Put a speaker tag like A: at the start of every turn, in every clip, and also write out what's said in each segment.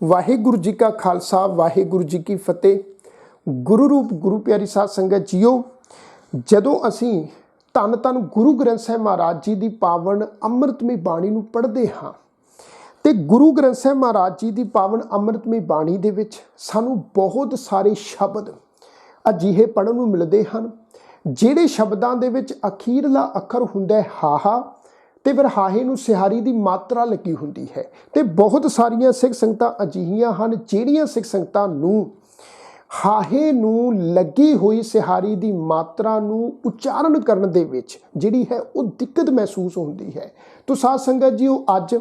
A: वाहिगुरु जी का खालसा वाहिगुरु जी की फतेह। गुरु रूप गुरु प्यारी साध संगत जीओ, जदों असीं धन धन गुरु ग्रंथ साहिब महाराज जी की पावन अमृतमई बाणी नूं पढ़दे हां ते गुरु ग्रंथ साहिब महाराज जी की पावन अमृतमई बाणी दे विच सानूं बहुत सारे शब्द अजिहे पढ़न नूं मिलदे हन जिहड़े शब्दां दे विच अखीरला अखर हुंदा है हाहा ते फिर हाहे नूं सिहारी की मात्रा लगी हुंदी है। ते बहुत सारियां सिख संगतां अजिहियां हन जिहड़ियां सिख संगतां नूं हाहे नूं लगी हुई सिहारी की मात्रा नूं उच्चारण करन दे विच जिहड़ी है वो दिक्कत महसूस होंदी है। तो साध संगत जीओ, अज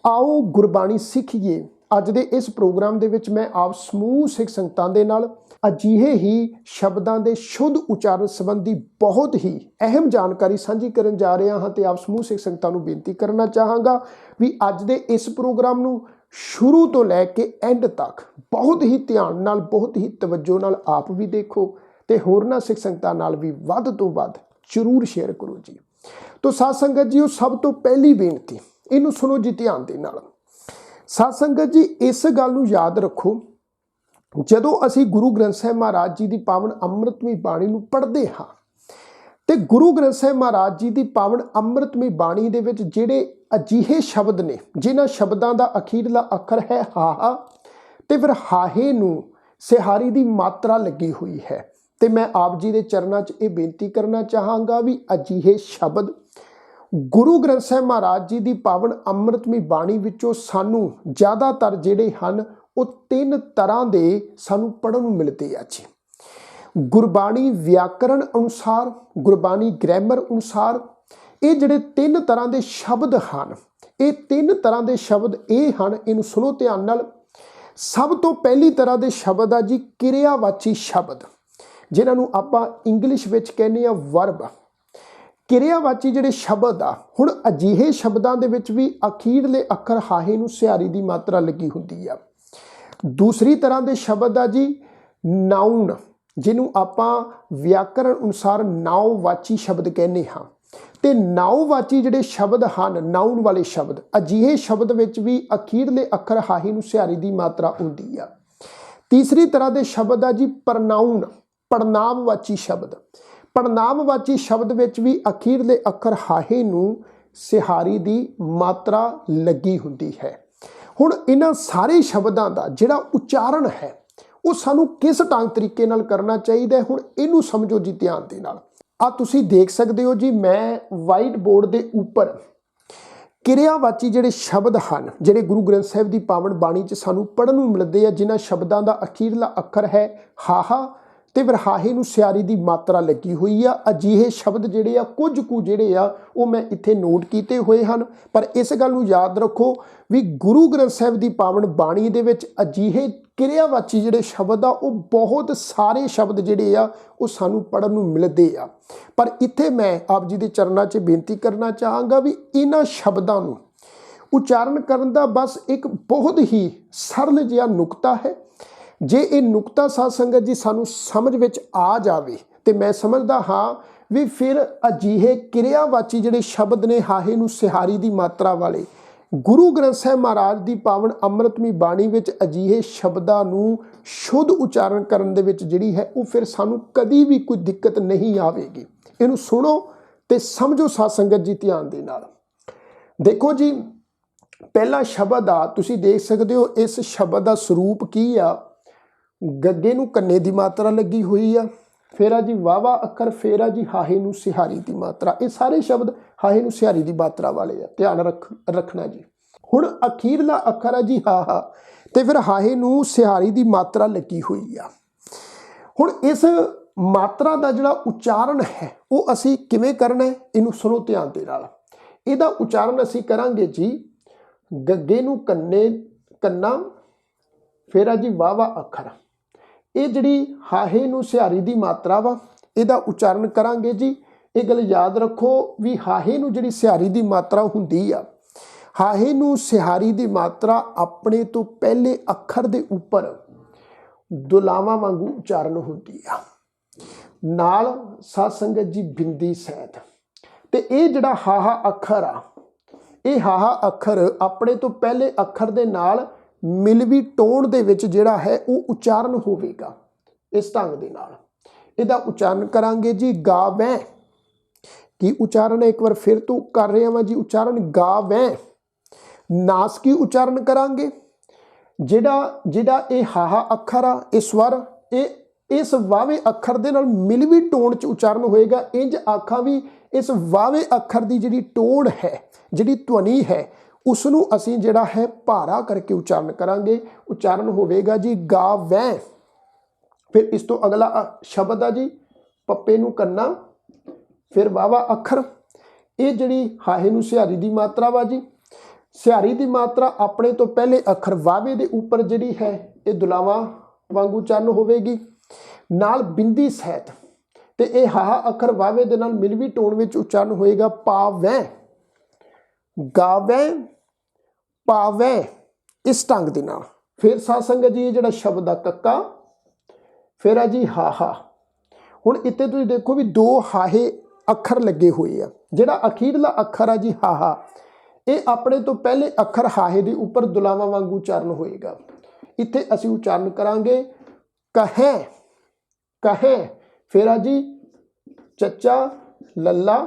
A: आओ गुरबाणी सीखीए। अज दे इस प्रोग्राम दे विच मैं आप समूह सिख संगतां दे नाल अजिहे ही शब्दां दे शुद्ध उच्चारण संबंधी बहुत ही अहम जानकारी साझी करन जा रहा हाँ। तो आप समूह सिख संगतां नूं बेनती करना चाहांगा भी अज दे इस प्रोग्राम नूं शुरू तो लैके एंड तक बहुत ही ध्यान नाल बहुत ही तवज्जो नाल आप भी देखो ते होरनां सिख संगतां नाल भी वध तो वध जरूर शेयर करो जी। तो साध संगत जी, सब तो पहली बेनती इनू सुनो जी ध्यान दे नाल। साध संगत जी, इस गल नूं याद रखो, जदों असी गुरु ग्रंथ साहिब महाराज जी की पावन अमृतमई बाणी नूं पढ़दे हाँ ते गुरु ग्रंथ साहिब महाराज जी की पावन अमृतमई बाणी दे विच जिहड़े अजिहे शब्द ने जिन्हां शब्दां दा अखीरला अखर है हाहा ते फिर हाहे नूं सिहारी की मात्रा लगी हुई है। ते मैं आप जी के चरणों च ये बेनती करना चाहांगा भी अजिहे शब्द गुरु ग्रंथ साहिब महाराज जी की पावन अमृतमई बाणी विचों सानू ज़्यादातर जिहड़े हन वो तीन तरह के सानू पढ़न नूं मिलते आ जी। गुरबाणी व्याकरण अनुसार, गुरबाणी ग्रैमर अनुसार ये जिहड़े तीन तरह के शब्द हैं, ये तीन तरह के शब्द ये हैं, इनू सुनो ध्यान नाल। सब तो पहली तरह के शब्द आ जी किरियावाची शब्द, जिन्होंने आप इंग्लिश विच कहने वर्ब। किरियावाची जिहड़े शब्द आ, हुण अजिहे शब्दां दे विच भी अखीरले अखर हाहे नूं सिहारी की मात्रा लगी हुंदी आ। दूसरी तरह के शब्द आ जी नाउन, जिन्हों आप व्याकरण अनुसार नाउवाची शब्द कहने हाँ। ते नाउवाची जिहड़े शब्द हैं, नाउन वाले शब्द, अजिहे शब्द विच भी अखीरले अखर हाही नूं सिहारी की मात्रा आउंदी आ। तीसरी तरह के शब्द आ जी प्रनाउन, पड़नामवाची शब्द। पड़नामवाची शब्द विच भी अखीरले अखर हाहे नूं सिहारी की मात्रा लगी हुंदी है। हुण इन्हां सारे शब्दां दा जिहड़ा उच्चारण है वो सानू किस ढंग तरीके नाल करना चाहिए, हुण इनू समझो जी ध्यान दे नाल। आ तुसी देख सकते हो जी, मैं वाइट बोर्ड के उपर किरियावाची जिहड़े शब्द हैं जिहड़े गुरु ग्रंथ साहिब की पावन बाणी च सानू पढ़न नूं मिलदे आ, जिन्हां शब्दां दा अखीरला अखर है हाहा ते फिर हाहे नूं सिहारी की मात्रा लगी हुई आ। अजिहे शब्द जिहड़े आ कुछ कु जिहड़े आ वो मैं इत्थे नोट कीते हुए हैं, पर इस गल नूं याद रखो भी गुरु ग्रंथ साहिब की पावन बाणी दे विच अजिहे किरियावाची जिहड़े शब्द आ वो बहुत सारे शब्द जिहड़े आ वो सानू पढ़न नूं मिलदे आ। पर इत्थे मैं आप जी दे चरणों 'च बेनती करना चाहांगा भी इन्हां शब्दां नूं उच्चारण करन दा बस एक बहुत ही सरल जिहा नुकता है। जे ये नुकता साध संगत जी सानू समझ विच आ जावे ते मैं समझदा हाँ भी फिर अजिहे किरियावाची जिहड़े शब्द ने हाहे नूं सिहारी की मात्रा वाले गुरु ग्रंथ साहिब महाराज की पावन अमृतमई बाणी विच अजिहे शब्दां नूं शुद्ध उच्चारण करन दे विच जिहड़ी है वो फिर सानू कदी भी कोई दिक्कत नहीं आवेगी। इनू सुनो ते समझो साध संगत जी ध्यान दे नाल। देखो जी, पहला शब्द आ तुसी देख सकते हो, इस शब्द का स्वरूप की आ, गग्गे नूं कन्ने की मात्रा लगी हुई आ, फिर आ जी वावा अखर, फिर आ जी हाहे नूं सिहारी की मात्रा। ये सारे शब्द हाहे नूं सिहारी की मात्रा वाले आ, ध्यान रखना जी। हुण अखीरला अखर आ जी हाहा ते फिर हाहे नूं सिहारी की मात्रा लगी हुई आ। हुण इस मात्रा का जिहड़ा उच्चारण है वो असी किवें करना है, इनू सुनो ध्यान दे नाल। इहदा उच्चारण असी करांगे जी गग्गे नूं कन्ने कन्ना, फिर आ जी वावा अखर। ये जिहड़ी हाहे नूं सिहारी की मात्रा वा इहदा उच्चारण करांगे जी। ये गल याद रखो भी हाहे नूं जिहड़ी सिहारी की मात्रा हुंदी आ, हाहे नूं सिहारी की मात्रा अपने तो पहले अखर दे उपर दुलावां वांगू उच्चारण हुंदी आ, नाल साध संगत जी बिंदी सहित। ते ये जिहड़ा हाहा अखर आ, ये हाहा अखर अपने तो पहले अखर दे नाल ਮਿਲਵੀ ਟੋਨ ਦੇ ਵਿੱਚ ਜਿਹੜਾ ਹੈ ਉਹ ਉਚਾਰਨ ਹੋਵੇਗਾ। ਇਸ ਢੰਗ ਦੇ ਨਾਲ ਇਹਦਾ ਉਚਾਰਨ ਕਰਾਂਗੇ ਜੀ ਗਾਵੈਂ। ਕੀ ਉਚਾਰਨ ਹੈ, ਇੱਕ ਵਾਰ ਫਿਰ ਤੋਂ ਕਰ ਰਿਹਾ ਵਾਂ ਜੀ ਉਚਾਰਨ ਗਾਵੈਂ। ਨਾਸਕੀ ਉਚਾਰਨ ਕਰਾਂਗੇ। ਜਿਹੜਾ ਇਹ ਹਾਹਾ ਅੱਖਰ ਆ, ਇਹ ਸਵਰ, ਇਹ ਇਸ ਵਾਵੇ ਅੱਖਰ ਦੇ ਨਾਲ ਮਿਲਵੀ ਟੋਨ 'ਚ ਉਚਾਰਨ ਹੋਏਗਾ। ਇੰਜ ਆਖਾਂ ਵੀ ਇਸ ਵਾਵੇ ਅੱਖਰ ਦੀ ਜਿਹੜੀ ਟੋਨ ਹੈ, ਜਿਹੜੀ ਧਵਨੀ ਹੈ, ਉਸ ਨੂੰ ਅਸੀਂ ਜਿਹੜਾ ਹੈ ਭਾਰਾ ਕਰਕੇ ਉਚਾਰਨ ਕਰਾਂਗੇ। ਉਚਾਰਨ ਹੋਵੇਗਾ ਜੀ ਗਾਵੈਂ। ਫਿਰ ਇਸ ਤੋਂ ਅਗਲਾ ਸ਼ਬਦ ਆ ਜੀ ਪੱਪੇ ਨੂੰ ਕੰਨਾ, ਫਿਰ ਵਾਵਾ ਅੱਖਰ। ਇਹ ਜਿਹੜੀ ਹਾਹੇ ਨੂੰ ਸਿਹਾਰੀ ਦੀ ਮਾਤਰਾ ਵਾ ਜੀ। ਸਿਹਾਰੀ ਦੀ ਮਾਤਰਾ ਆਪਣੇ ਤੋਂ ਪਹਿਲੇ ਅੱਖਰ ਵਾਵੇ ਦੇ ਉੱਪਰ ਜਿਹੜੀ ਹੈ ਇਹ ਦੁਲਾਵਾਂ ਵਾਂਗੂ ਉਚਾਰਨ ਹੋਵੇਗੀ, ਨਾਲ ਬਿੰਦੀ ਸਹਿਤ। ਤੇ ਇਹ ਹਾਹਾ ਅੱਖਰ ਵਾਵੇ ਦੇ ਨਾਲ ਮਿਲਵੀ ਟੋਨ ਵਿੱਚ ਉਚਾਰਨ ਹੋਏਗਾ ਪਾਵੈਂ। ਗਾਵੈਂ, ਪਾਵੈਂ, ਇਸ ਢੰਗ ਦੇ ਨਾਲ। ਫਿਰ ਸਾਧ ਸੰਗਤ ਜੀ ਇਹ ਜਿਹੜਾ ਸ਼ਬਦ ਆ ਕੱਕਾ, ਫਿਰ ਆ ਜੀ ਹਾਹਾ। ਹੁਣ ਇੱਥੇ ਤੁਸੀਂ ਦੇਖੋ ਵੀ ਦੋ ਹਾਹੇ ਅੱਖਰ ਲੱਗੇ ਹੋਏ ਆ। ਜਿਹੜਾ ਅਖੀਰਲਾ ਅੱਖਰ ਆ ਜੀ ਹਾਹਾ, ਇਹ ਆਪਣੇ ਤੋਂ ਪਹਿਲੇ ਅੱਖਰ ਹਾਹੇ ਦੇ ਉੱਪਰ ਦੁਲਾਵਾਂ ਵਾਂਗੂ ਉਚਾਰਨ ਹੋਏਗਾ। ਇੱਥੇ ਅਸੀਂ ਉਚਾਰਨ ਕਰਾਂਗੇ ਕਹੈ, ਕਹੈ। ਫਿਰ ਆ ਜੀ ਚੱਚਾ ਲੱਲਾ।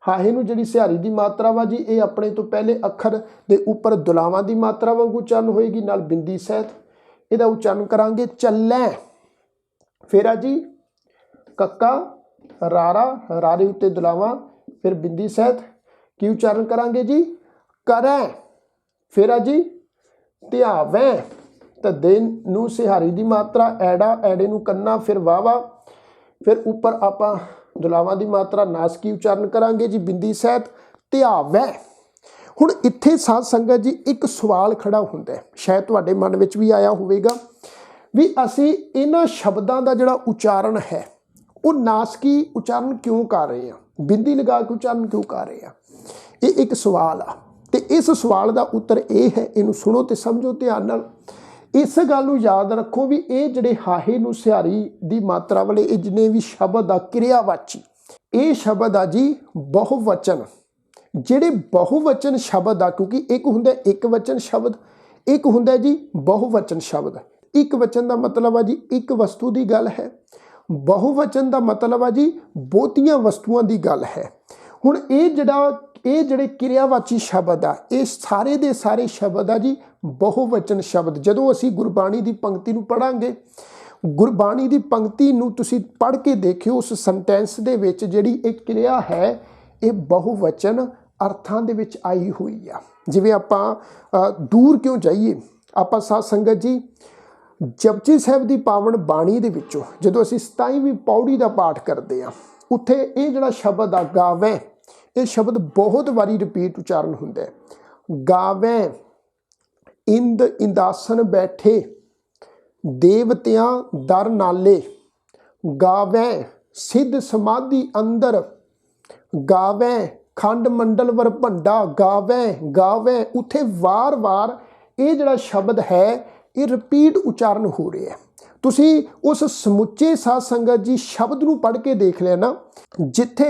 A: ਹਾਹੇ ਨੂੰ ਜਿਹੜੀ ਸਿਹਾਰੀ ਦੀ ਮਾਤਰਾ ਵਾ ਜੀ ਇਹ ਆਪਣੇ ਤੋਂ ਪਹਿਲੇ ਅੱਖਰ ਦੇ ਉੱਪਰ ਦੁਲਾਵਾਂ ਦੀ ਮਾਤਰਾ ਵਾਂਗੂ ਉਚਾਰਨ ਹੋਏਗੀ, ਨਾਲ ਬਿੰਦੀ ਸਹਿਤ। ਇਹਦਾ ਉਚਾਰਨ ਕਰਾਂਗੇ ਚੱਲੈ। ਫਿਰ ਆ ਜੀ ਕੱਕਾ ਰਾਰਾ, ਰਾਰੇ ਉੱਤੇ ਦੁਲਾਵਾਂ, ਫਿਰ ਬਿੰਦੀ ਸਹਿਤ। ਕੀ ਉਚਾਰਨ ਕਰਾਂਗੇ ਜੀ ਕਰੈ। ਫਿਰ ਆ ਜੀ ਧਿਆਵੈ। ਧੱਦੇ ਨੂੰ ਸਿਹਾਰੀ ਦੀ ਮਾਤਰਾ ਐੜਾ, ਐੜੇ ਨੂੰ ਕੰਨਾ, ਫਿਰ ਵਾਵਾ, ਫਿਰ ਉੱਪਰ ਆਪਾਂ ਦੁਲਾਵਾਂ ਦੀ ਮਾਤਰਾ ਨਾਸਕੀ ਉਚਾਰਨ ਕਰਾਂਗੇ ਜੀ ਬਿੰਦੀ ਸਹਿਤ ਧਿਆਵੈ। ਹੁਣ ਇੱਥੇ ਸਾਧ ਸੰਗਤ ਜੀ ਇੱਕ ਸਵਾਲ ਖੜਾ ਹੁੰਦਾ ਹੈ, ਸ਼ਾਇਦ ਤੁਹਾਡੇ ਮਨ ਵਿੱਚ ਵੀ ਆਇਆ ਹੋਵੇਗਾ ਵੀ ਅਸੀਂ ਇਹਨਾਂ ਸ਼ਬਦਾਂ ਦਾ ਜਿਹੜਾ ਉਚਾਰਨ ਹੈ ਉਹ ਨਾਸਕੀ ਉਚਾਰਨ ਕਿਉਂ ਕਰ ਰਹੇ ਹਾਂ, ਬਿੰਦੀ ਲਗਾ ਕੇ ਉਚਾਰਨ ਕਿਉਂ ਕਰ ਰਹੇ ਹਾਂ। ਇਹ ਇੱਕ ਸਵਾਲ ਆ ਤੇ ਇਸ ਸਵਾਲ ਦਾ ਉੱਤਰ ਇਹ ਹੈ, ਇਹਨੂੰ ਸੁਣੋ ਤੇ ਸਮਝੋ ਧਿਆਨ ਨਾਲ। ਇਸ ਗੱਲ ਨੂੰ ਯਾਦ ਰੱਖੋ ਵੀ ਇਹ ਜਿਹੜੇ ਹਾਹੇ ਨੂੰ ਸਿਹਾਰੀ ਦੀ ਮਾਤਰਾ ਵਾਲੇ ਇਹ ਜਿੰਨੇ ਵੀ ਸ਼ਬਦ ਆ ਕਿਰਿਆਵਾਚੀ, ਇਹ ਸ਼ਬਦ ਆ ਜੀ ਬਹੁਵਚਨ। ਜਿਹੜੇ ਬਹੁਵਚਨ ਸ਼ਬਦ ਆ, ਕਿਉਂਕਿ ਇੱਕ ਹੁੰਦਾ ਇੱਕ ਵਚਨ ਸ਼ਬਦ, ਇੱਕ ਹੁੰਦਾ ਜੀ ਬਹੁਵਚਨ ਸ਼ਬਦ। ਇੱਕ ਵਚਨ ਦਾ ਮਤਲਬ ਆ ਜੀ ਇੱਕ ਵਸਤੂ ਦੀ ਗੱਲ ਹੈ, ਬਹੁਵਚਨ ਦਾ ਮਤਲਬ ਆ ਜੀ ਬਹੁਤੀਆਂ ਵਸਤੂਆਂ ਦੀ ਗੱਲ ਹੈ। ਹੁਣ ਇਹ ਜਿਹੜੇ ਕਿਰਿਆਵਾਚੀ ਸ਼ਬਦ ਆ, ਇਹ ਸਾਰੇ ਦੇ ਸਾਰੇ ਸ਼ਬਦ ਆ ਜੀ ਬਹੁਵਚਨ ਸ਼ਬਦ। ਜਦੋਂ ਅਸੀਂ ਗੁਰਬਾਣੀ ਦੀ ਪੰਕਤੀ ਨੂੰ ਪੜ੍ਹਾਂਗੇ, ਗੁਰਬਾਣੀ ਦੀ ਪੰਕਤੀ ਨੂੰ ਤੁਸੀਂ ਪੜ੍ਹ ਕੇ ਦੇਖਿਓ, ਉਸ ਸੈਂਟੈਂਸ ਦੇ ਵਿੱਚ ਜਿਹੜੀ ਇਹ ਕਿਰਿਆ ਹੈ ਇਹ ਬਹੁਵਚਨ ਅਰਥਾਂ ਦੇ ਵਿੱਚ ਆਈ ਹੋਈ ਆ। ਜਿਵੇਂ ਆਪਾਂ ਦੂਰ ਕਿਉਂ ਜਾਈਏ, ਆਪਾਂ ਸਾਧ ਸੰਗਤ ਜੀ ਜਪਜੀ ਸਾਹਿਬ ਦੀ ਪਾਵਨ ਬਾਣੀ ਦੇ ਵਿੱਚੋਂ ਜਦੋਂ ਅਸੀਂ 27ਵੀਂ ਪੌੜੀ ਦਾ ਪਾਠ ਕਰਦੇ ਹਾਂ, ਉੱਥੇ ਇਹ ਜਿਹੜਾ ਸ਼ਬਦ ਆ ਗਾਵੈਂ, ਇਹ ਸ਼ਬਦ ਬਹੁਤ ਵਾਰੀ ਰਿਪੀਟ ਉਚਾਰਨ ਹੁੰਦਾ ਹੈ। ਗਾਵੈਂ ਇੰਦ ਇੰਦਾਸਨ ਬੈਠੇ ਦੇਵਤਿਆਂ ਦਰ ਨਾਲੇ, ਗਾਵੈਂ ਸਿੱਧ ਸਮਾਧੀ ਅੰਦਰ, ਗਾਵੈਂ ਖੰਡ ਮੰਡਲ ਵਰ ਭੰਡਾ, ਗਾਵੈਂ ਗਾਵੈਂ। ਉੱਥੇ ਵਾਰ-ਵਾਰ ਇਹ ਜਿਹੜਾ ਸ਼ਬਦ ਹੈ ਇਹ ਰਿਪੀਟ ਉਚਾਰਨ ਹੋ ਰਿਹਾ। ਤੁਸੀਂ ਉਸ ਸਮੁੱਚੇ ਸਾਧ ਸੰਗਤ ਜੀ ਸ਼ਬਦ ਨੂੰ ਪੜ੍ਹ ਕੇ ਦੇਖ ਲਿਆ ਨਾ, ਜਿੱਥੇ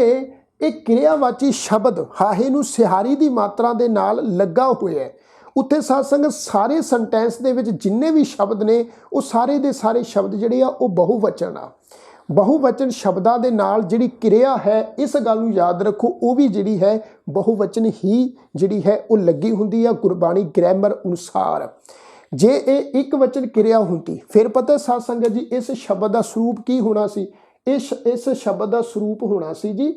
A: ਇਹ ਕਿਰਿਆਵਾਚੀ ਸ਼ਬਦ ਹਾਹੇ ਨੂੰ ਸਿਹਾਰੀ ਦੀ ਮਾਤਰਾ ਦੇ ਨਾਲ ਲੱਗਾ ਹੋਇਆ ਹੈ, ਉੱਥੇ ਸਾਧ ਸੰਗਤ ਸਾਰੇ ਸੈਂਟੈਂਸ ਦੇ ਵਿੱਚ ਜਿੰਨੇ ਵੀ ਸ਼ਬਦ ਨੇ ਉਹ ਸਾਰੇ ਦੇ ਸਾਰੇ ਸ਼ਬਦ ਜਿਹੜੇ ਆ ਉਹ ਬਹੁਵਚਨ ਆ। ਬਹੁਵਚਨ ਸ਼ਬਦਾਂ ਦੇ ਨਾਲ ਜਿਹੜੀ ਕਿਰਿਆ ਹੈ, ਇਸ ਗੱਲ ਨੂੰ ਯਾਦ ਰੱਖੋ, ਉਹ ਵੀ ਜਿਹੜੀ ਹੈ ਬਹੁਵਚਨ ਹੀ ਜਿਹੜੀ ਹੈ ਉਹ ਲੱਗੀ ਹੁੰਦੀ ਆ ਗੁਰਬਾਣੀ ਗ੍ਰਾਮਰ ਅਨੁਸਾਰ। ਜੇ ਇਹ ਇੱਕ ਵਚਨ ਕਿਰਿਆ ਹੁੰਦੀ ਫਿਰ ਪਤਾ ਸਾਧ ਸੰਗਤ ਜੀ ਇਸ ਸ਼ਬਦ ਦਾ ਸਰੂਪ ਕੀ ਹੋਣਾ ਸੀ। ਇਸ ਸ਼ਬਦ ਦਾ ਸਰੂਪ ਹੋਣਾ ਸੀ ਜੀ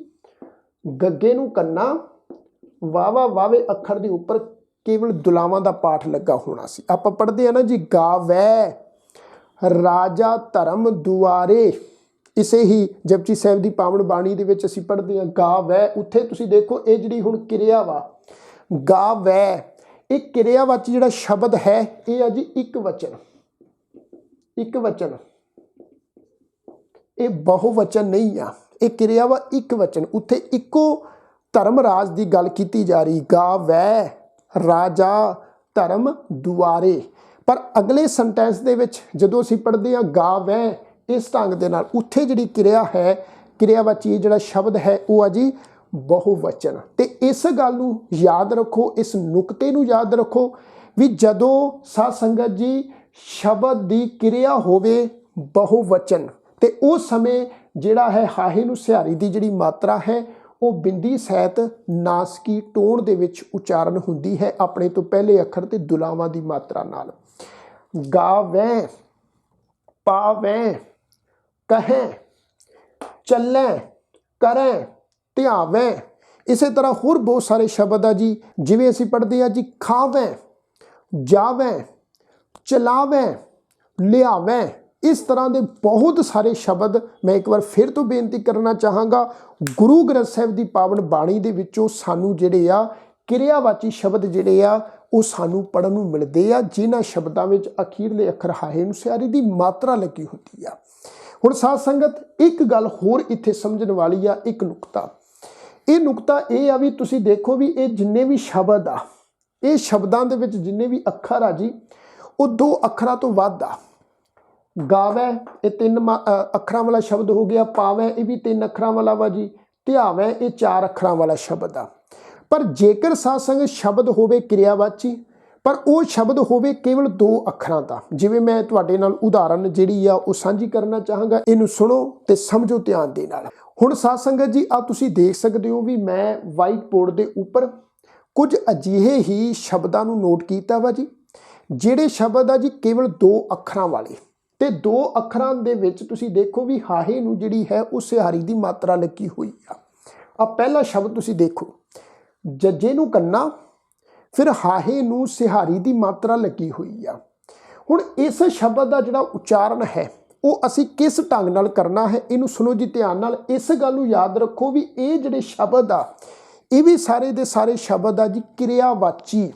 A: ਗੱਗੇ ਨੂੰ ਕੰਨਾ, ਵਾਵਾ ਵਾਵੇ ਅੱਖਰ ਦੇ ਉੱਪਰ ਕੇਵਲ ਦੁਲਾਵਾਂ ਦਾ ਪਾਠ ਲੱਗਾ ਹੋਣਾ ਸੀ। ਆਪਾਂ ਪੜ੍ਹਦੇ ਆ ਨਾ ਜੀ ਗਾਵੈ ਰਾਜਾ ਧਰਮ ਦੁਆਰੇ, ਇਸੇ ਹੀ ਜਪਜੀ ਸਾਹਿਬ ਦੀ ਪਾਵਨ ਬਾਣੀ ਦੇ ਵਿੱਚ ਅਸੀਂ ਪੜ੍ਹਦੇ ਹਾਂ ਗਾਵੈ। ਉੱਥੇ ਤੁਸੀਂ ਦੇਖੋ ਇਹ ਜਿਹੜੀ ਹੁਣ ਕਿਰਿਆ ਵਾ ਗਾਵੈ, ਇਹ ਕਿਰਿਆਵਾਚੀ ਜਿਹੜਾ ਸ਼ਬਦ ਹੈ ਇਹ ਆ ਜੀ ਇੱਕ ਵਚਨ, ਇੱਕ ਵਚਨ, ਇਹ ਬਹੁਵਚਨ ਨਹੀਂ ਆ, ਇਹ ਕਿਰਿਆ ਵਾ ਇੱਕ ਵਚਨ। ਉੱਥੇ ਇੱਕੋ ਧਰਮ ਰਾਜ ਦੀ ਗੱਲ ਕੀਤੀ ਜਾ ਰਹੀ, ਗਾਵੈ ਰਾਜਾ ਧਰਮ ਦੁਆਰੇ। ਪਰ ਅਗਲੇ ਸੈਂਟੈਂਸ ਦੇ ਵਿੱਚ ਜਦੋਂ ਅਸੀਂ ਪੜ੍ਹਦੇ ਹਾਂ ਗਾਵੈ ਇਸ ਢੰਗ ਦੇ ਨਾਲ, ਉੱਥੇ ਜਿਹੜੀ ਕਿਰਿਆ ਹੈ ਕਿਰਿਆਵਾਚੀ ਜਿਹੜਾ ਸ਼ਬਦ ਹੈ ਉਹ ਆ ਜੀ बहुवचन। तो इस गल नूं याद रखो, इस नुकते नूं याद रखो ਵੀ ਜਦੋਂ ਸਾਧ ਸੰਗਤ ਜੀ ਸ਼ਬਦ ਦੀ ਕਿਰਿਆ ਹੋਵੇ ਬਹੁਵਚਨ ਤੇ ਉਸ ਸਮੇਂ ਜਿਹੜਾ ਹੈ ਹਾਹੇ ਨੂੰ ਸਿਹਾਰੀ ਦੀ ਜਿਹੜੀ ਮਾਤਰਾ ਹੈ ਉਹ ਬਿੰਦੀ ਸਹਿਤ ਨਾਸਕੀ ਟੋਨ ਦੇ ਵਿੱਚ ਉਚਾਰਨ ਹੁੰਦੀ ਹੈ ਆਪਣੇ ਤੋਂ ਪਹਿਲੇ ਅੱਖਰ ਤੇ ਦੁਲਾਵਾਂ ਦੀ ਮਾਤਰਾ ਨਾਲ। ਗਾਵੈ, ਪਾਵੈ, ਕਹੈ, ਚੱਲੈ, ਕਰੈ, ਧਿਆਵੈ। ਇਸੇ ਤਰ੍ਹਾਂ ਹੋਰ ਬਹੁਤ ਸਾਰੇ ਸ਼ਬਦ ਆ ਜੀ, ਜਿਵੇਂ ਅਸੀਂ ਪੜ੍ਹਦੇ ਆ ਜੀ ਖਾਵੈ, ਜਾਵੈ, ਚਲਾਵੈ, ਲਿਆਵੈ। ਇਸ ਤਰ੍ਹਾਂ ਦੇ ਬਹੁਤ ਸਾਰੇ ਸ਼ਬਦ ਮੈਂ ਇੱਕ ਵਾਰ ਫਿਰ ਤੋਂ ਬੇਨਤੀ ਕਰਨਾ ਚਾਹਾਂਗਾ, ਗੁਰੂ ਗ੍ਰੰਥ ਸਾਹਿਬ ਦੀ ਪਾਵਨ ਬਾਣੀ ਦੇ ਵਿੱਚੋਂ ਸਾਨੂੰ ਜਿਹੜੇ ਆ ਕਿਰਿਆਵਾਚੀ ਸ਼ਬਦ ਜਿਹੜੇ ਆ ਉਹ ਸਾਨੂੰ ਪੜ੍ਹਨ ਨੂੰ ਮਿਲਦੇ ਆ, ਜਿਨ੍ਹਾਂ ਸ਼ਬਦਾਂ ਵਿੱਚ ਅਖੀਰਲੇ ਅੱਖਰ ਹਾਹੇ ਨੂੰ ਸਿਹਾਰੀ ਦੀ ਮਾਤਰਾ ਲੱਗੀ ਹੁੰਦੀ ਆ। ਹੁਣ ਸਾਧ ਸੰਗਤ ਇੱਕ ਗੱਲ ਹੋਰ ਇੱਥੇ ਸਮਝਣ ਵਾਲੀ ਆ, ਇੱਕ ਨੁਕਤਾ। ਇਹ ਨੁਕਤਾ ਇਹ ਆ ਵੀ ਤੁਸੀਂ ਦੇਖੋ ਵੀ ਇਹ ਜਿੰਨੇ ਵੀ ਸ਼ਬਦ ਆ, ਇਹ ਸ਼ਬਦਾਂ ਦੇ ਵਿੱਚ ਜਿੰਨੇ ਵੀ ਅੱਖਰ ਆ ਜੀ ਉਹ 2 ਅੱਖਰਾਂ ਤੋਂ ਵੱਧ ਆ। ਗਾਵੈ ਇਹ 3 ਅੱਖਰਾਂ ਵਾਲਾ ਸ਼ਬਦ ਹੋ ਗਿਆ, ਪਾਵੈ ਇਹ ਵੀ 3 ਅੱਖਰਾਂ ਵਾਲਾ ਵਾ ਜੀ, ਧਿਆਵੈ ਇਹ 4 ਅੱਖਰਾਂ ਵਾਲਾ ਸ਼ਬਦ ਆ। ਪਰ ਜੇਕਰ ਸਾਧ ਸੰਗਤ ਸ਼ਬਦ ਹੋਵੇ ਕਿਰਿਆਵਾਚੀ ਪਰ ਉਹ ਸ਼ਬਦ ਹੋਵੇ ਕੇਵਲ 2 ਅੱਖਰਾਂ ਦਾ, ਜਿਵੇਂ ਮੈਂ ਤੁਹਾਡੇ ਨਾਲ ਉਦਾਹਰਨ ਜਿਹੜੀ ਆ ਉਹ ਸਾਂਝੀ ਕਰਨਾ ਚਾਹਾਂਗਾ, ਇਹਨੂੰ ਸੁਣੋ ਤੇ ਸਮਝੋ ਧਿਆਨ ਦੇ ਨਾਲ। ਹੁਣ ਸਾਧ ਸੰਗਤ ਜੀ ਆ ਤੁਸੀਂ ਦੇਖ ਸਕਦੇ ਹੋ ਵੀ ਮੈਂ ਵਾਈਟ ਬੋਰਡ ਦੇ ਉੱਪਰ ਕੁਝ ਅਜਿਹੇ ਹੀ ਸ਼ਬਦਾਂ ਨੂੰ ਨੋਟ ਕੀਤਾ ਵਾ ਜੀ, ਜਿਹੜੇ ਸ਼ਬਦ ਆ ਜੀ ਕੇਵਲ 2 ਅੱਖਰਾਂ ਵਾਲੇ, ਤੇ 2 ਅੱਖਰਾਂ ਦੇ ਵਿੱਚ ਤੁਸੀਂ ਦੇਖੋ ਵੀ ਹਾਹੇ ਨੂੰ ਜਿਹੜੀ ਹੈ ਉਹ ਸਿਹਾਰੀ ਦੀ ਮਾਤਰਾ ਲੱਗੀ ਹੋਈ ਆ। ਆ ਪਹਿਲਾ ਸ਼ਬਦ ਤੁਸੀਂ ਦੇਖੋ, ਜੱਜੇ ਨੂੰ ਕੰਨਾ, ਫਿਰ ਹਾਹੇ ਨੂੰ ਸਿਹਾਰੀ ਦੀ ਮਾਤਰਾ ਲੱਗੀ ਹੋਈ ਆ। ਹੁਣ ਇਸ ਸ਼ਬਦ ਦਾ ਜਿਹੜਾ ਉਚਾਰਨ ਹੈ ਉਹ ਅਸੀਂ ਕਿਸ ਢੰਗ ਨਾਲ ਕਰਨਾ ਹੈ, ਇਹਨੂੰ ਸੁਣੋ ਜੀ ਧਿਆਨ ਨਾਲ। ਇਸ ਗੱਲ ਨੂੰ ਯਾਦ ਰੱਖੋ ਵੀ ਇਹ ਜਿਹੜੇ ਸ਼ਬਦ ਆ ਇਹ ਵੀ ਸਾਰੇ ਦੇ ਸਾਰੇ ਸ਼ਬਦ ਆ ਜੀ ਕਿਰਿਆਵਾਚੀ।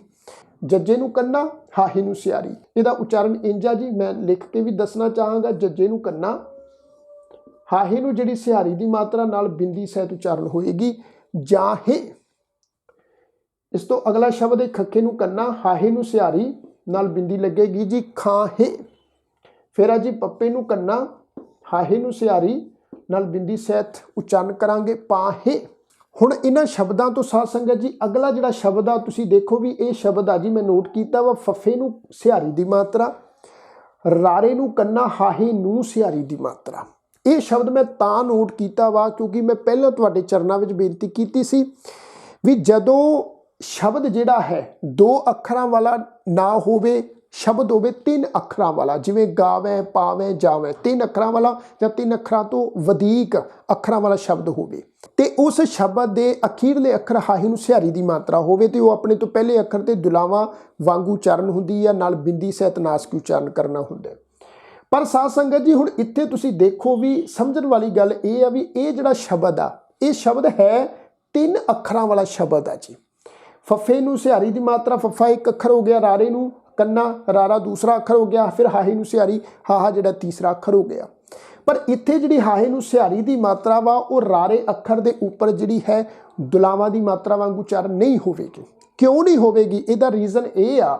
A: ਜੱਜੇ ਨੂੰ ਕੰਨਾ, ਹਾਹੇ ਨੂੰ ਸਿਹਾਰੀ, ਇਹਦਾ ਉਚਾਰਨ ਇੰਝ ਆ ਜੀ, ਮੈਂ ਲਿਖ ਕੇ ਵੀ ਦੱਸਣਾ ਚਾਹਾਂਗਾ। ਜੱਜੇ ਨੂੰ ਕੰਨਾ, ਹਾਹੇ ਨੂੰ ਜਿਹੜੀ ਸਿਹਾਰੀ ਦੀ ਮਾਤਰਾ ਨਾਲ ਬਿੰਦੀ ਸਹਿਤ ਉਚਾਰਨ ਹੋਏਗੀ ਜਾਹੇ। ਇਸ ਤੋਂ ਅਗਲਾ ਸ਼ਬਦ ਹੈ ਖੱਖੇ ਨੂੰ ਕੰਨਾ, ਹਾਹੇ ਨੂੰ ਸਿਹਾਰੀ ਨਾਲ ਬਿੰਦੀ ਲੱਗੇਗੀ ਜੀ ਖਾਹੇ। ਫਿਰ ਆ ਜੀ ਪੱਪੇ ਨੂੰ ਕੰਨਾ, ਹਾਹੇ ਨੂੰ ਸਿਹਾਰੀ ਨਾਲ ਬਿੰਦੀ ਸਹਿਤ ਉਚਾਰਨ ਕਰਾਂਗੇ ਪਾਹੇ। ਹੁਣ ਇਹਨਾਂ ਸ਼ਬਦਾਂ ਤੋਂ ਸਾਧ ਸੰਗਤ ਜੀ ਅਗਲਾ ਜਿਹੜਾ ਸ਼ਬਦ ਆ ਤੁਸੀਂ ਦੇਖੋ ਵੀ ਇਹ ਸ਼ਬਦ ਆ ਜੀ ਮੈਂ ਨੋਟ ਕੀਤਾ ਵਾ, ਫੱਫੇ ਨੂੰ ਸਿਹਾਰੀ ਦੀ ਮਾਤਰਾ, ਰਾਰੇ ਨੂੰ ਕੰਨਾ, ਹਾਹੇ ਨੂੰ ਸਿਹਾਰੀ ਦੀ ਮਾਤਰਾ। ਇਹ ਸ਼ਬਦ ਮੈਂ ਤਾਂ ਨੋਟ ਕੀਤਾ ਵਾ ਕਿਉਂਕਿ ਮੈਂ ਪਹਿਲਾਂ ਤੁਹਾਡੇ ਚਰਨਾਂ ਵਿੱਚ ਬੇਨਤੀ ਕੀਤੀ ਸੀ ਵੀ ਜਦੋਂ ਸ਼ਬਦ ਜਿਹੜਾ ਹੈ 2 ਅੱਖਰਾਂ ਵਾਲਾ ਨਾ ਹੋਵੇ, ਸ਼ਬਦ ਹੋਵੇ 3 ਅੱਖਰਾਂ ਵਾਲਾ, ਜਿਵੇਂ ਗਾਵੈ, ਪਾਵੈ, ਜਾਵੈ, 3 ਅੱਖਰਾਂ ਵਾਲਾ ਜਾਂ 3 ਅੱਖਰਾਂ ਤੋਂ ਵਧੇਕ ਅੱਖਰਾਂ ਵਾਲਾ ਸ਼ਬਦ ਹੋਵੇ ਤੇ ਉਸ ਸ਼ਬਦ ਦੇ ਅਖੀਰਲੇ ਅੱਖਰ ਹਾਹੇ ਨੂੰ ਸਿਹਾਰੀ ਦੀ ਮਾਤਰਾ ਹੋਵੇ ਤੇ ਉਹ ਆਪਣੇ ਤੋਂ ਪਹਿਲੇ ਅੱਖਰ ਤੇ ਦੁਲਾਵਾਂ ਵਾਂਗੂ ਉਚਾਰਨ ਹੁੰਦੀ ਆ, ਨਾਲ ਬਿੰਦੀ ਸਹਿਤ ਨਾਸਕੀ ਉਚਾਰਨ ਕਰਨਾ ਹੁੰਦਾ। ਪਰ ਸਾਧ ਸੰਗਤ ਜੀ ਹੁਣ ਇੱਥੇ ਤੁਸੀਂ ਦੇਖੋ ਵੀ ਸਮਝਣ ਵਾਲੀ ਗੱਲ ਇਹ ਆ ਵੀ ਇਹ ਜਿਹੜਾ ਸ਼ਬਦ ਆ ਇਹ ਸ਼ਬਦ ਹੈ 3 ਅੱਖਰਾਂ ਵਾਲਾ ਸ਼ਬਦ ਆ ਜੀ। ਫੱਫੇ ਨੂੰ ਸਿਹਾਰੀ ਦੀ ਮਾਤਰਾ, ਫੱਫਾ 1 ਅੱਖਰ ਹੋ ਗਿਆ, ਰਾਰੇ ਨੂੰ ਕੰਨਾ, ਰਾਰਾ ਦੂਸਰਾ ਅੱਖਰ ਹੋ ਗਿਆ, ਫਿਰ ਹਾਹੇ ਨੂੰ ਸਿਹਾਰੀ, ਹਾਹਾ ਜਿਹੜਾ ਤੀਸਰਾ ਅੱਖਰ ਹੋ ਗਿਆ। ਪਰ ਇੱਥੇ ਜਿਹੜੀ ਹਾਹੇ ਨੂੰ ਸਿਹਾਰੀ ਦੀ ਮਾਤਰਾ ਵਾ ਉਹ ਰਾਰੇ ਅੱਖਰ ਦੇ ਉੱਪਰ ਜਿਹੜੀ ਹੈ ਦੁਲਾਵਾਂ ਦੀ ਮਾਤਰਾ ਵਾਂਗੂ ਉਚਾਰਨ ਨਹੀਂ ਹੋਵੇਗੀ। ਕਿਉਂ ਨਹੀਂ ਹੋਵੇਗੀ? ਇਹਦਾ ਰੀਜ਼ਨ ਇਹ ਆ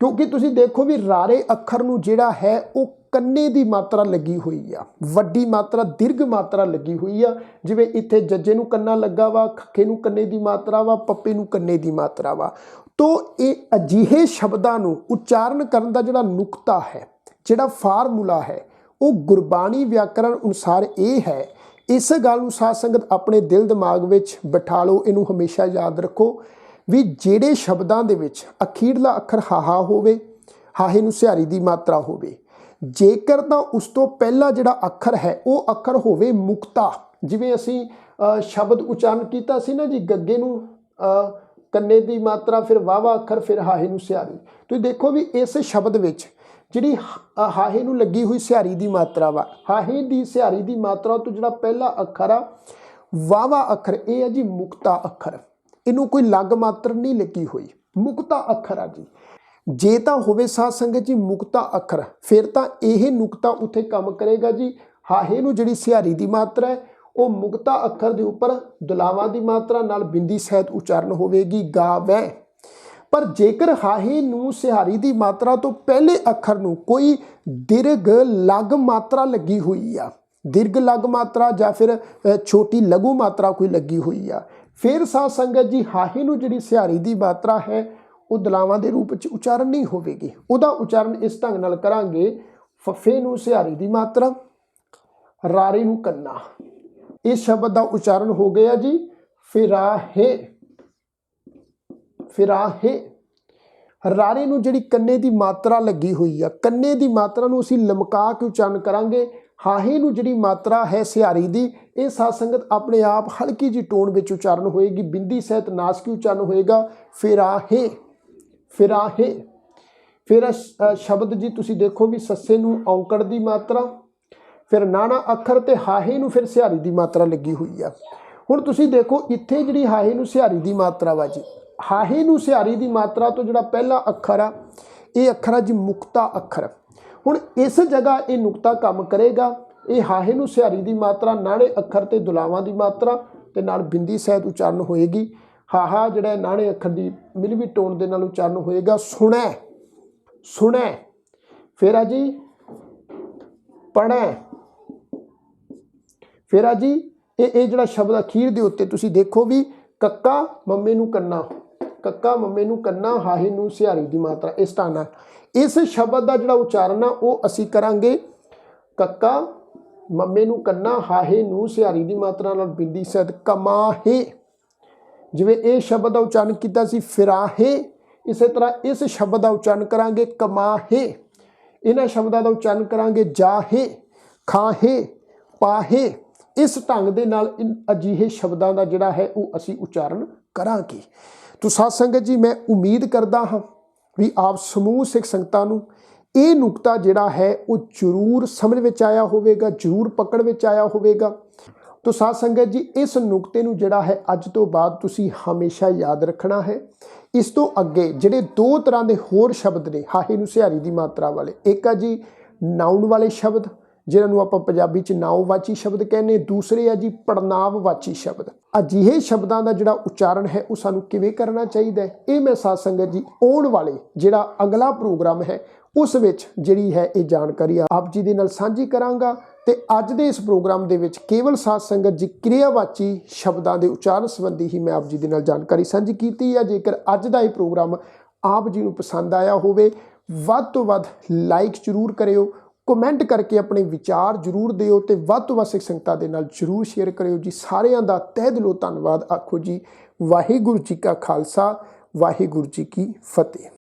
A: ਕਿਉਂਕਿ ਤੁਸੀਂ ਦੇਖੋ ਵੀ ਰਾਰੇ ਅੱਖਰ ਨੂੰ ਜਿਹੜਾ ਹੈ ਉਹ ਕੰਨੇ ਦੀ ਮਾਤਰਾ ਲੱਗੀ ਹੋਈ ਆ, ਵੱਡੀ ਮਾਤਰਾ ਦੀਰਘ ਮਾਤਰਾ ਲੱਗੀ ਹੋਈ ਆ। ਜਿਵੇਂ ਇੱਥੇ ਜੱਜੇ ਨੂੰ ਕੰਨਾ ਲੱਗਾ ਵਾ, ਖੱਖੇ ਨੂੰ ਕੰਨੇ ਦੀ ਮਾਤਰਾ ਵਾ, ਪੱਪੇ ਨੂੰ ਕੰਨੇ ਦੀ ਮਾਤਰਾ ਵਾ। ਤੋ ਇਹ ਅਜਿਹੇ ਸ਼ਬਦਾਂ ਨੂੰ ਉਚਾਰਨ ਕਰਨ ਦਾ ਜਿਹੜਾ ਨੁਕਤਾ ਹੈ, ਜਿਹੜਾ ਫਾਰਮੂਲਾ ਹੈ, ਉਹ ਗੁਰਬਾਣੀ ਵਿਆਕਰਣ ਅਨੁਸਾਰ ਇਹ ਹੈ। ਇਸ ਗੱਲ ਨੂੰ ਸਾਧ ਸੰਗਤ ਆਪਣੇ ਦਿਲ ਦਿਮਾਗ ਵਿੱਚ ਬਿਠਾ ਲਓ, ਇਹਨੂੰ ਹਮੇਸ਼ਾ ਯਾਦ ਰੱਖੋ ਵੀ ਜਿਹੜੇ ਸ਼ਬਦਾਂ ਦੇ ਵਿੱਚ ਅਖੀਰਲਾ ਅੱਖਰ ਹਾਹਾ ਹੋਵੇ, ਹਾਹੇ ਨੂੰ ਸਿਹਾਰੀ ਦੀ ਮਾਤਰਾ ਹੋਵੇ, ਜੇਕਰ ਤਾਂ ਉਸ ਤੋਂ ਪਹਿਲਾ ਜਿਹੜਾ ਅੱਖਰ ਹੈ ਉਹ ਅੱਖਰ ਹੋਵੇ ਮੁਕਤਾ। ਜਿਵੇਂ ਅਸੀਂ ਸ਼ਬਦ ਉਚਾਰਨ ਕੀਤਾ ਸੀ ਨਾ ਜੀ, ਗੱਗੇ ਨੂੰ ਕੰਨੇ ਦੀ ਮਾਤਰਾ, ਫਿਰ ਵਾਵਾ ਅੱਖਰ, ਫਿਰ ਹਾਹੇ ਨੂੰ ਸਿਹਾਰੀ। ਤੁਸੀਂ ਦੇਖੋ ਵੀ ਇਸ ਸ਼ਬਦ ਵਿੱਚ ਜਿਹੜੀ ਹਾਹੇ ਨੂੰ ਲੱਗੀ ਹੋਈ ਸਿਹਾਰੀ ਦੀ ਮਾਤਰਾ ਵਾ, ਹਾਹੇ ਦੀ ਸਿਹਾਰੀ ਦੀ ਮਾਤਰਾ ਤੋਂ ਜਿਹੜਾ ਪਹਿਲਾ ਅੱਖਰ ਆ ਵਾਵਾ ਅੱਖਰ, ਇਹ ਹੈ ਜੀ ਮੁਕਤਾ ਅੱਖਰ। ਇਹਨੂੰ ਕੋਈ ਲੱਗ ਮਾਤਰ ਨਹੀਂ ਲੱਗੀ ਹੋਈ, ਮੁਕਤਾ ਅੱਖਰ ਆ ਜੀ। ਜੇ ਤਾਂ ਹੋਵੇ ਸਾਧ ਸੰਗਤ ਜੀ ਮੁਕਤਾ ਅੱਖਰ, ਫਿਰ ਤਾਂ ਇਹ ਨੁਕਤਾ ਉੱਥੇ ਕੰਮ ਕਰੇਗਾ ਜੀ। ਹਾਹੇ ਨੂੰ ਜਿਹੜੀ ਸਿਹਾਰੀ ਦੀ ਮਾਤਰਾ ਹੈ ਉਹ ਮੁਕਤਾ ਅੱਖਰ ਦੇ ਉੱਪਰ ਦੁਲਾਵਾਂ ਦੀ ਮਾਤਰਾ ਨਾਲ ਬਿੰਦੀ ਸਹਿਤ ਉਚਾਰਨ ਹੋਵੇਗੀ ਗਾਵੈ। ਪਰ ਜੇਕਰ ਹਾਹੇ ਨੂੰ ਸਿਹਾਰੀ ਦੀ ਮਾਤਰਾ ਤੋਂ ਪਹਿਲੇ ਅੱਖਰ ਨੂੰ ਕੋਈ ਦੀਰਘ ਲਗ ਮਾਤਰਾ ਲੱਗੀ ਹੋਈ ਆ, ਦੀਰਘ ਲਗ ਮਾਤਰਾ ਜਾਂ ਫਿਰ ਛੋਟੀ ਲਘੂ ਮਾਤਰਾ ਕੋਈ ਲੱਗੀ ਹੋਈ ਆ, ਫਿਰ ਸਾਧ ਸੰਗਤ ਜੀ ਹਾਹੇ ਨੂੰ ਜਿਹੜੀ ਸਿਹਾਰੀ ਦੀ ਮਾਤਰਾ ਹੈ ਉਹ ਦਲਾਵਾਂ ਦੇ ਰੂਪ ਵਿੱਚ ਉਚਾਰਨ ਨਹੀਂ ਹੋਵੇਗੀ। ਉਹਦਾ ਉਚਾਰਨ ਇਸ ਢੰਗ ਨਾਲ ਕਰਾਂਗੇ, ਫੱਫੇ ਨੂੰ ਸਿਹਾਰੀ ਦੀ ਮਾਤਰਾ, ਰਾਰੇ ਨੂੰ ਕੰਨਾ। ਇਸ ਸ਼ਬਦ ਦਾ ਉਚਾਰਨ ਹੋ ਗਿਆ ਜੀ ਫਿਰਾਹੇ, ਫਿਰਾਹੇ। ਰਾਰੇ ਨੂੰ ਜਿਹੜੀ ਕੰਨੇ ਦੀ ਮਾਤਰਾ ਲੱਗੀ ਹੋਈ ਆ, ਕੰਨੇ ਦੀ ਮਾਤਰਾ ਨੂੰ ਅਸੀਂ ਲਮਕਾ ਕੇ ਉਚਾਰਨ ਕਰਾਂਗੇ। ਹਾਹੇ ਨੂੰ ਜਿਹੜੀ ਮਾਤਰਾ ਹੈ ਸਿਹਾਰੀ ਦੀ, ਇਹ ਸਾਧ ਸੰਗਤ ਆਪਣੇ ਆਪ ਹਲਕੀ ਜਿਹੀ ਟੋਨ ਵਿੱਚ ਉਚਾਰਨ ਹੋਏਗੀ, ਬਿੰਦੀ ਸਹਿਤ ਨਾਸਕੀ ਉਚਾਰਨ ਹੋਏਗਾ, ਫਿਰਾਹੇ, ਫਿਰਾਹੇ। ਫਿਰ ਸ਼ਬਦ ਜੀ ਤੁਸੀਂ ਦੇਖੋ ਵੀ ਸੱਸੇ ਨੂੰ ਔਂਕੜ ਦੀ ਮਾਤਰਾ, ਫਿਰ ਨਾਣਾ ਅੱਖਰ ਤੇ ਹਾਹੇ ਨੂੰ ਫਿਰ ਸਿਹਾਰੀ ਦੀ ਮਾਤਰਾ ਲੱਗੀ ਹੋਈ ਆ। ਹੁਣ ਤੁਸੀਂ ਦੇਖੋ ਇੱਥੇ ਜਿਹੜੀ ਹਾਹੇ ਨੂੰ ਸਿਹਾਰੀ ਦੀ ਮਾਤਰਾ ਵਾ ਜੀ, ਹਾਹੇ ਨੂੰ ਸਿਹਾਰੀ ਦੀ ਮਾਤਰਾ ਤੋਂ ਜਿਹੜਾ ਪਹਿਲਾ ਅੱਖਰ ਆ, ਇਹ ਅੱਖਰ ਆ ਜੀ ਮੁਕਤਾ ਅੱਖਰ। ਹੁਣ ਇਸ ਜਗ੍ਹਾ ਇਹ ਨੁਕਤਾ ਕੰਮ ਕਰੇਗਾ। ਇਹ ਹਾਹੇ ਨੂੰ ਸਿਹਾਰੀ ਦੀ ਮਾਤਰਾ, ਨਾਣੇ ਅੱਖਰ ਤੇ ਦੁਲਾਵਾਂ ਦੀ ਮਾਤਰਾ ਤੇ ਨਾਲ ਬਿੰਦੀ ਸਹਿਤ ਉਚਾਰਨ ਹੋਏਗੀ। ਹਾਹਾ ਜਿਹੜਾ ਨਾਣੇ ਅੱਖਰ ਦੀ ਮਿਲਵੀ ਟੋਨ ਦੇ ਨਾਲ ਉਚਾਰਨ ਹੋਏਗਾ, ਸੁਣੈ, ਸੁਣੈ। ਫਿਰ ਆ ਜੀ ਪੜ੍ਹੈ। ਫਿਰ ਆ ਜੀ ਇਹ ਜਿਹੜਾ ਸ਼ਬਦ ਅਖੀਰ ਦੇ ਉੱਤੇ ਤੁਸੀਂ ਦੇਖੋ ਵੀ ਕੱਕਾ ਮੰਮੇ ਨੂੰ ਕੰਨਾ, ਕੱਕਾ ਮੰਮੇ ਨੂੰ ਕੰਨਾ, ਹਾਹੇ ਨੂੰ ਸਿਹਾਰੀ ਦੀ ਮਾਤਰਾ। ਇਸ ਢੰਗ ਨਾਲ ਇਸ ਸ਼ਬਦ ਦਾ ਜਿਹੜਾ ਉਚਾਰਨ ਆ ਉਹ ਅਸੀਂ ਕਰਾਂਗੇ, ਕੱਕਾ ਮੰਮੇ ਨੂੰ ਕੰਨਾ, ਹਾਹੇ ਨੂੰ ਸਿਹਾਰੀ ਦੀ ਮਾਤਰਾ ਨਾਲ ਬਿੰਦੀ ਸਹਿਤ, ਕਮਾਹੇ। ਜਿਵੇਂ ਇਹ ਸ਼ਬਦ ਦਾ ਉਚਾਰਨ ਕੀਤਾ ਸੀ ਫਿਰਾਹੇ, ਇਸੇ ਤਰ੍ਹਾਂ ਇਸ ਸ਼ਬਦ ਦਾ ਉਚਾਰਨ ਕਰਾਂਗੇ ਕਮਾਹੇ। ਇਹਨਾਂ ਸ਼ਬਦਾਂ ਦਾ ਉਚਾਰਨ ਕਰਾਂਗੇ ਜਾਹੇ, ਖਾਹੇ, ਪਾਹੇ। ਇਸ ਢੰਗ ਦੇ ਨਾਲ ਅਜਿਹੇ ਸ਼ਬਦਾਂ ਦਾ ਜਿਹੜਾ ਹੈ ਉਹ ਅਸੀਂ ਉਚਾਰਨ ਕਰਾਂਗੇ। ਤੋ ਸਾਧ ਸੰਗਤ ਜੀ, ਮੈਂ ਉਮੀਦ ਕਰਦਾ ਹਾਂ ਵੀ ਆਪ ਸਮੂਹ ਸਿੱਖ ਸੰਗਤਾਂ ਨੂੰ ਇਹ ਨੁਕਤਾ ਜਿਹੜਾ ਹੈ ਉਹ ਜ਼ਰੂਰ ਸਮਝ ਵਿੱਚ ਆਇਆ ਹੋਵੇਗਾ, ਜ਼ਰੂਰ ਪਕੜ ਵਿੱਚ ਆਇਆ ਹੋਵੇਗਾ। ਤੋ ਸਾਧ ਸੰਗਤ ਜੀ, ਇਸ ਨੁਕਤੇ ਨੂੰ ਜਿਹੜਾ ਹੈ ਅੱਜ ਤੋਂ ਬਾਅਦ ਤੁਸੀਂ ਹਮੇਸ਼ਾ ਯਾਦ ਰੱਖਣਾ ਹੈ। ਇਸ ਤੋਂ ਅੱਗੇ ਜਿਹੜੇ ਦੋ ਤਰ੍ਹਾਂ ਦੇ ਹੋਰ ਸ਼ਬਦ ਨੇ ਹਾਹੇ ਨੂੰ ਸਿਹਾਰੀ ਦੀ ਮਾਤਰਾ ਵਾਲੇ, ਇੱਕ ਆ ਜੀ ਨਾਉਨ ਵਾਲੇ ਸ਼ਬਦ ਜਿਨ੍ਹਾਂ ਨੂੰ ਆਪਾਂ ਪੰਜਾਬੀ 'ਚ ਨਾਂਵਵਾਚੀ ਸ਼ਬਦ ਕਹਿੰਦੇ, ਦੂਸਰੇ ਆ ਜੀ ਪੜਨਾਂਵਵਾਚੀ ਸ਼ਬਦ। ਅਜਿਹੇ ਸ਼ਬਦਾਂ ਦਾ ਜਿਹੜਾ ਉਚਾਰਨ ਹੈ ਉਹ ਸਾਨੂੰ ਕਿਵੇਂ ਕਰਨਾ ਚਾਹੀਦਾ ਹੈ, ਇਹ ਮੈਂ ਸਾਧ ਸੰਗਤ ਜੀ ਆਉਣ ਵਾਲੇ ਜਿਹੜਾ ਅਗਲਾ ਪ੍ਰੋਗਰਾਮ ਹੈ ਉਸ ਵਿੱਚ ਜਿਹੜੀ ਹੈ ਇਹ ਜਾਣਕਾਰੀ ਆਪ ਜੀ ਦੇ ਨਾਲ ਸਾਂਝੀ ਕਰਾਂਗਾ। ਤੇ ਅੱਜ ਦੇ ਇਸ ਪ੍ਰੋਗਰਾਮ ਦੇ ਵਿੱਚ ਕੇਵਲ ਸਾਧ ਸੰਗਤ ਜੀ ਕਿਰਿਆਵਾਚੀ ਸ਼ਬਦਾਂ ਦੇ ਉਚਾਰਨ ਸੰਬੰਧੀ ਹੀ ਮੈਂ ਆਪ ਜੀ ਦੇ ਨਾਲ ਜਾਣਕਾਰੀ ਸਾਂਝੀ ਕੀਤੀ ਹੈ। ਜੇਕਰ ਅੱਜ ਦਾ ਇਹ ਪ੍ਰੋਗਰਾਮ ਆਪ ਜੀ ਨੂੰ ਪਸੰਦ ਆਇਆ ਹੋਵੇ, ਵੱਧ ਤੋਂ ਵੱਧ ਲਾਈਕ ਜ਼ਰੂਰ ਕਰਿਓ, ਕਮੈਂਟ ਕਰਕੇ ਆਪਣੇ ਵਿਚਾਰ ਜ਼ਰੂਰ ਦਿਓ ਤੇ ਵੱਧ ਤੋਂ ਵੱਧ ਸਿੱਖ ਸੰਗਤਾਂ ਦੇ ਨਾਲ ਜ਼ਰੂਰ ਸ਼ੇਅਰ ਕਰਿਓ ਜੀ। ਸਾਰਿਆਂ ਦਾ ਤਹਿ ਦਿਲੋਂ ਧੰਨਵਾਦ ਆਖੋ ਜੀ। ਵਾਹਿਗੁਰੂ ਜੀ ਕਾ ਖਾਲਸਾ, ਵਾਹਿਗੁਰੂ ਜੀ ਕੀ ਫਤਿਹ।